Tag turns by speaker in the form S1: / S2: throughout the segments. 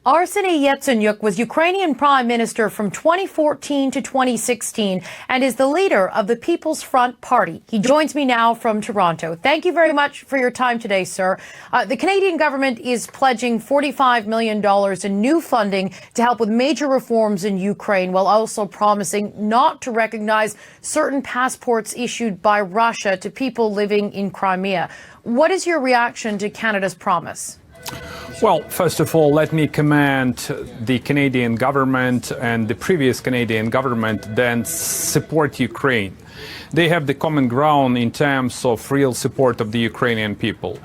S1: Arseniy Yacenyuk was Ukrainian prime minister from 2014 to 2016 and is the leader of the People's Front Party. He joins me now from Toronto. Thank you very much for your time today, sir. The Canadian government is pledging $45 million in new funding to help with major reforms in Ukraine, while also promising not to recognize certain passports issued by Russia to people living in Crimea. What is your reaction to Canada's promise?
S2: Well, first of all, let me commend the Canadian government and the previous Canadian government that support Ukraine. They have the common ground in terms of real support of the Ukrainian people.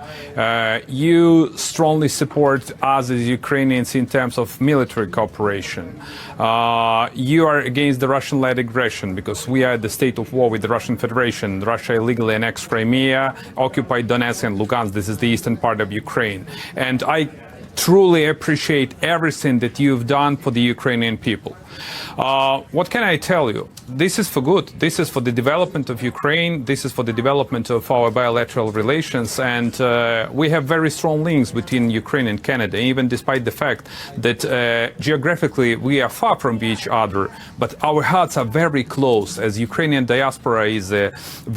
S2: You strongly support us as Ukrainians in terms of military cooperation. You are against the Russian-led aggression because we are at the state of war with the Russian Federation. Russia illegally annexed Crimea, occupied Donetsk and Lugansk. This is the eastern part of Ukraine. And I truly appreciate everything that you've done for the Ukrainian people. What can I tell you? This is for good. This is for the development of Ukraine. This is for the development of our bilateral relations. And we have very strong links between Ukraine and Canada, even despite the fact that geographically we are far from each other. But our hearts are very close, as Ukrainian diaspora is a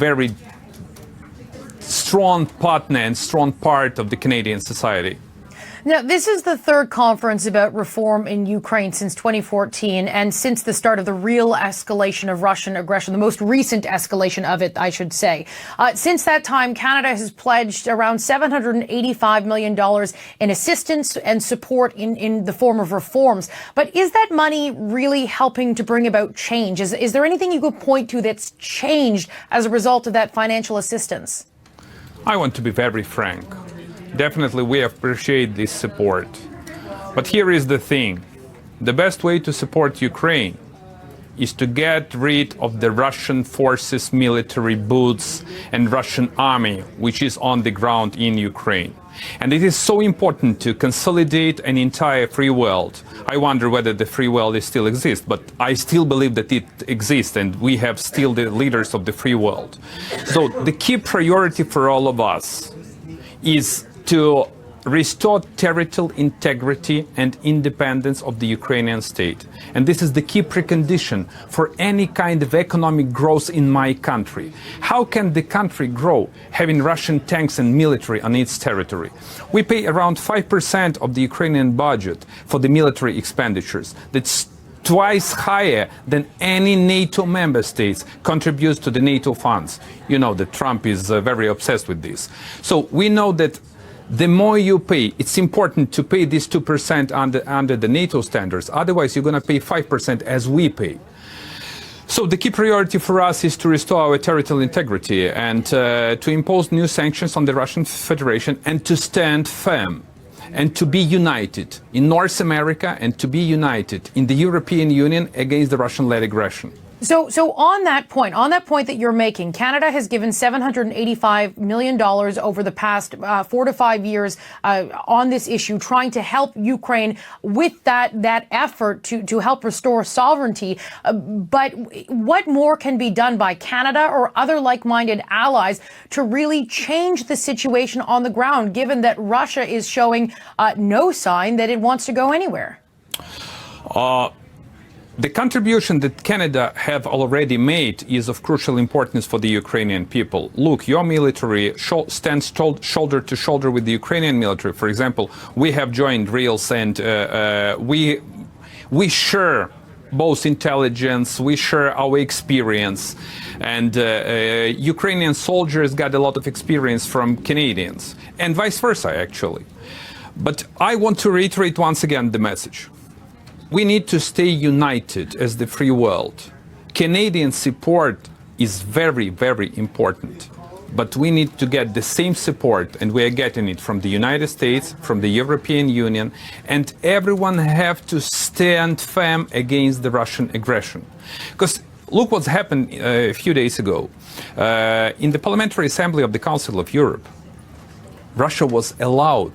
S2: very strong partner and strong part of the Canadian society.
S1: Now, this is the third conference about reform in Ukraine since 2014 and since the start of the real escalation of Russian aggression, the most recent escalation of it, I should say. Since that time, Canada has pledged around $785 million in assistance and support in the form of reforms. But is that money really helping to bring about change? Is there anything you could point to that's changed as a result of that financial assistance?
S2: I want to be very frank. Definitely, we appreciate this support. But here is the thing. The best way to support Ukraine is to get rid of the Russian forces, military boots, and Russian army, which is on the ground in Ukraine. And it is so important to consolidate an entire free world. I wonder whether the free world still exists, but I still believe that it exists, and we have still the leaders of the free world. So the key priority for all of us is to restore territorial integrity and independence of the Ukrainian state. And this is the key precondition for any kind of economic growth in my country. How can the country grow having Russian tanks and military on its territory? We pay around 5% of the Ukrainian budget for the military expenditures. That's twice higher than any NATO member states contributes to the NATO funds. You know that Trump is very obsessed with this. So we know that the more you pay, it's important to pay this 2% under the NATO standards. Otherwise, you're going to pay 5% as we pay. So the key priority for us is to restore our territorial integrity and to impose new sanctions on the Russian Federation and to stand firm and to be united in North America and to be united in the European Union against the Russian-led aggression.
S1: So on that point that you're making, Canada has given $785 million over the past 4 to 5 years on this issue, trying to help Ukraine with that effort to help restore sovereignty. But what more can be done by Canada or other like-minded allies to really change the situation on the ground, given that Russia is showing no sign that it wants to go anywhere?
S2: The contribution that Canada have already made is of crucial importance for the Ukrainian people. Look, your military stands shoulder to shoulder with the Ukrainian military. For example, we have joined rails and we share both intelligence, we share our experience, and Ukrainian soldiers got a lot of experience from Canadians, and vice versa, actually. But I want to reiterate once again the message. We need to stay united as the free world. Canadian support is very, very important. But we need to get the same support, and we are getting it from the United States, from the European Union, and everyone have to stand firm against the Russian aggression. Because look what's happened a few days ago. In the Parliamentary Assembly of the Council of Europe, Russia was allowed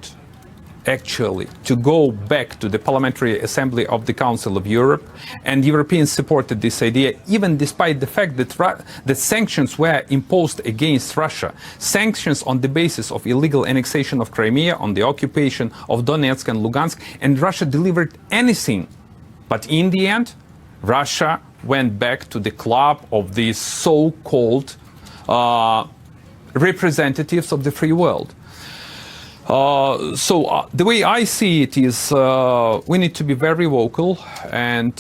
S2: actually to go back to the Parliamentary Assembly of the Council of Europe, and Europeans supported this idea, even despite the fact that the sanctions were imposed against Russia, sanctions on the basis of illegal annexation of Crimea, on the occupation of Donetsk and Lugansk, and Russia delivered anything. But in the end, Russia went back to the club of these so-called representatives of the free world. The way I see it is we need to be very vocal, and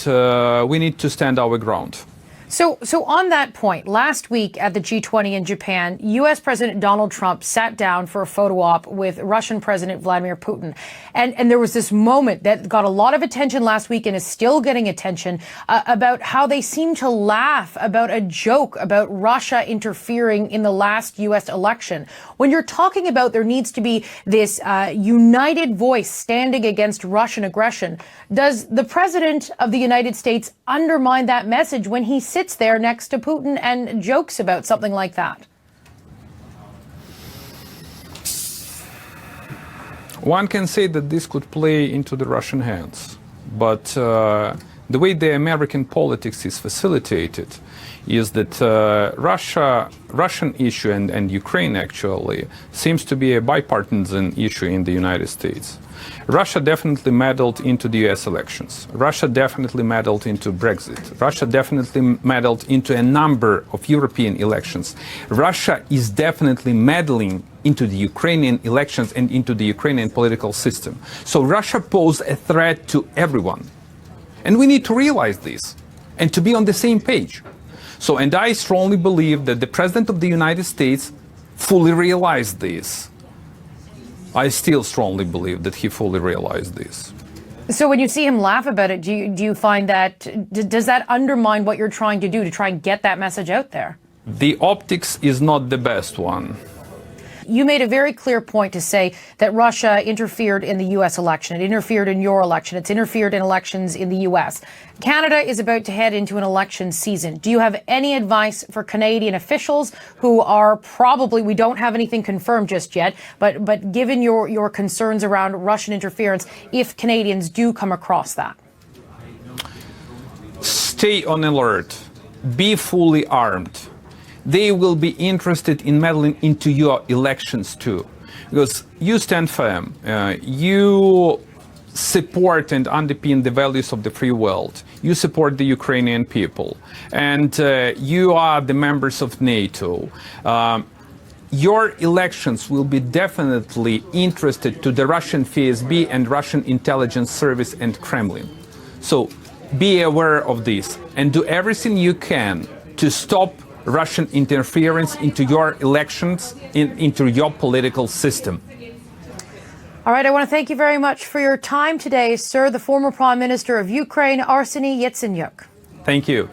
S2: we need to stand our ground.
S1: So on that point, last week at the G20 in Japan, U.S. President Donald Trump sat down for a photo op with Russian President Vladimir Putin. And there was this moment that got a lot of attention last week and is still getting attention about how they seem to laugh about a joke about Russia interfering in the last U.S. election. When you're talking about there needs to be this united voice standing against Russian aggression, does the President of the United States undermine that message when he sits there next to Putin and jokes about something like that?
S2: One can say that this could play into the Russian hands, but the way the American politics is facilitated is that Russian issue and Ukraine actually seems to be a bipartisan issue in the United States. Russia definitely meddled into the US elections. Russia definitely meddled into Brexit. Russia definitely meddled into a number of European elections. Russia is definitely meddling into the Ukrainian elections and into the Ukrainian political system. So Russia poses a threat to everyone. And we need to realize this and to be on the same page. And I strongly believe that the President of the United States fully realized this. I still strongly believe that he fully realized this.
S1: So when you see him laugh about it, do you find that, does that undermine what you're trying to do to try and get that message out there?
S2: The optics is not the best one.
S1: You made a very clear point to say that Russia interfered in the U.S. election. It interfered in your election. It's interfered in elections in the U.S. Canada is about to head into an election season. Do you have any advice for Canadian officials who are probably, we don't have anything confirmed just yet, but given your concerns around Russian interference, if Canadians do come across that?
S2: Stay on alert. Be fully armed. They will be interested in meddling into your elections too, because you stand firm. You support and underpin the values of the free world. You support the Ukrainian people, and you are the members of NATO. Your elections will be definitely interested to the Russian FSB and Russian intelligence service and Kremlin. So be aware of this and do everything you can to stop Russian interference into your elections, into your political system.
S1: All right, I want to thank you very much for your time today, sir, the former Prime Minister of Ukraine, Arseniy Yacenyuk.
S2: Thank you.